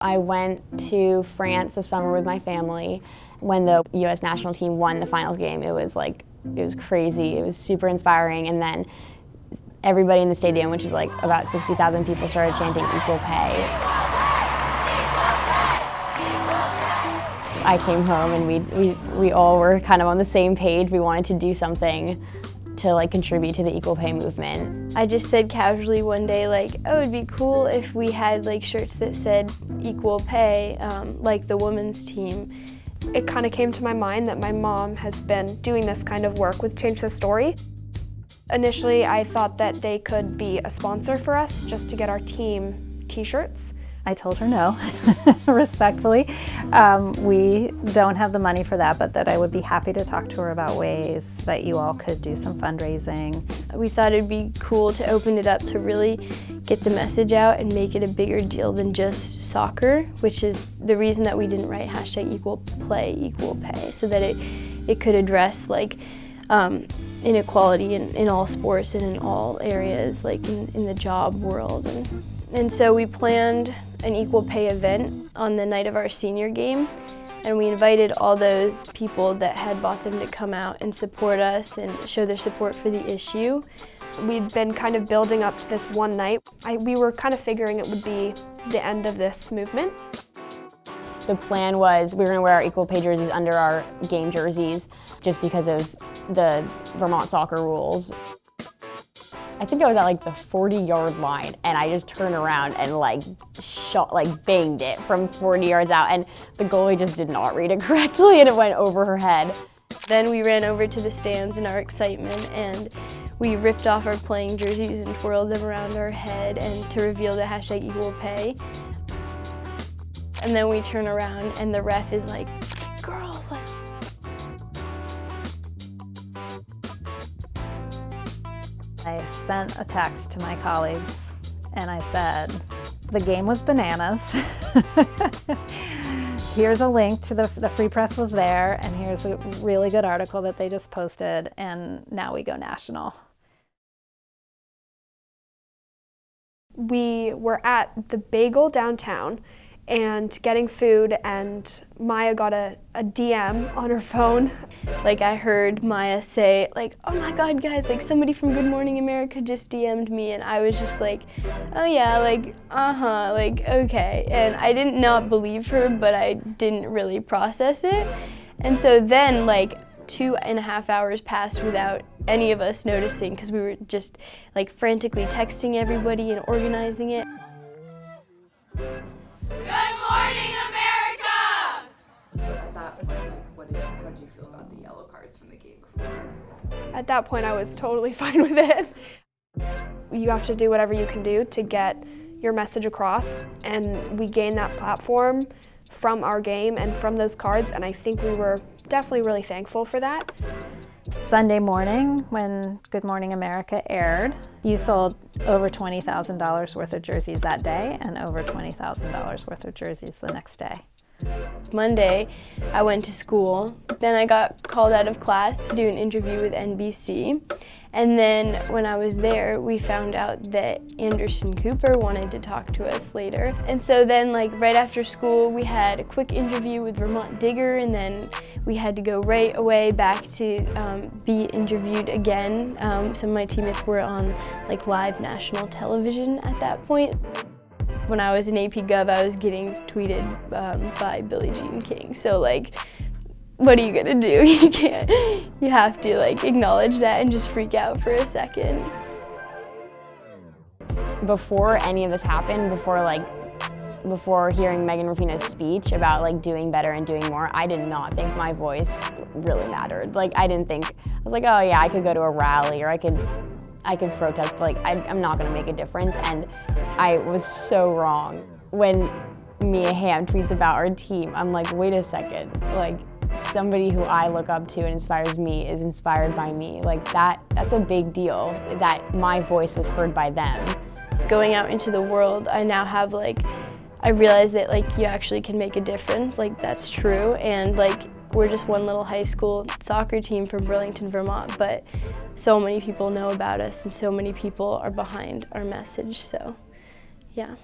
I went to France this summer with my family. When the U.S. national team won the finals game, it was crazy. It was super inspiring. And then everybody in the stadium, which is like about 60,000 people, started chanting equal pay. I came home and we all were kind of on the same page. We wanted to do something to contribute to the equal pay movement. I just said casually one day, oh, it'd be cool if we had shirts that said equal pay, like the women's team. It kind of came to my mind that my mom has been doing this kind of work with Change the Story. Initially, I thought that they could be a sponsor for us just to get our team t-shirts. I told her no, respectfully. We don't have the money for that, but that I would be happy to talk to her about ways that you all could do some fundraising. We thought it'd be cool to open it up to really get the message out and make it a bigger deal than just soccer, which is the reason that we didn't write #equal play, equal pay, so that it could address inequality in all sports and in all areas, in the job world. And so we planned an equal pay event on the night of our senior game, and we invited all those people that had bought them to come out and support us and show their support for the issue. We'd been kind of building up to this one night. We were kind of figuring it would be the end of this movement. The plan was we were going to wear our equal pay jerseys under our game jerseys just because of the Vermont soccer rules. I think I was at the 40-yard line, and I just turned around and banged it from 40 yards out, and the goalie just did not read it correctly, and it went over her head. Then we ran over to the stands in our excitement, and we ripped off our playing jerseys and twirled them around our head and to reveal the #equal pay. And then we turn around, and the ref is like, "Girls, I sent a text to my colleagues and I said, the game was bananas. Here's a link to the Free Press was there, and here's a really good article that they just posted, and now we go national. We were at the Bagel downtown and getting food, and Maya got a DM on her phone. I heard Maya say, "Oh my God, guys, somebody from Good Morning America just DM'd me," and I was just "Oh yeah, okay." And I did not believe her, but I didn't really process it. And so then 2.5 hours passed without any of us noticing, because we were just frantically texting everybody and organizing it. Good morning, America! At that point, how did you feel about the yellow cards from the game before? At that point, I was totally fine with it. You have to do whatever you can do to get your message across, and we gained that platform from our game and from those cards, and I think we were definitely really thankful for that. Sunday morning, when Good Morning America aired, you sold over $20,000 worth of jerseys that day and over $20,000 worth of jerseys the next day. Monday, I went to school. Then I got called out of class to do an interview with NBC. And then when I was there, we found out that Anderson Cooper wanted to talk to us later. And so then right after school, we had a quick interview with Vermont Digger, and then we had to go right away back to be interviewed again. Some of my teammates were on live national television at that point. When I was in AP Gov, I was getting tweeted by Billie Jean King. So what are you gonna do? You have to acknowledge that and just freak out for a second. Before any of this happened, before hearing Megan Rapinoe's speech about doing better and doing more, I did not think my voice really mattered. I didn't think, I was oh yeah, I could go to a rally, or I could protest, but I'm not gonna make a difference. And I was so wrong. When Mia Hamm tweets about our team, I'm wait a second, somebody who I look up to and inspires me is inspired by me. That's a big deal, that my voice was heard by them. Going out into the world, I now have I realize that you actually can make a difference, that's true, and we're just one little high school soccer team from Burlington, Vermont, but so many people know about us and so many people are behind our message, so yeah.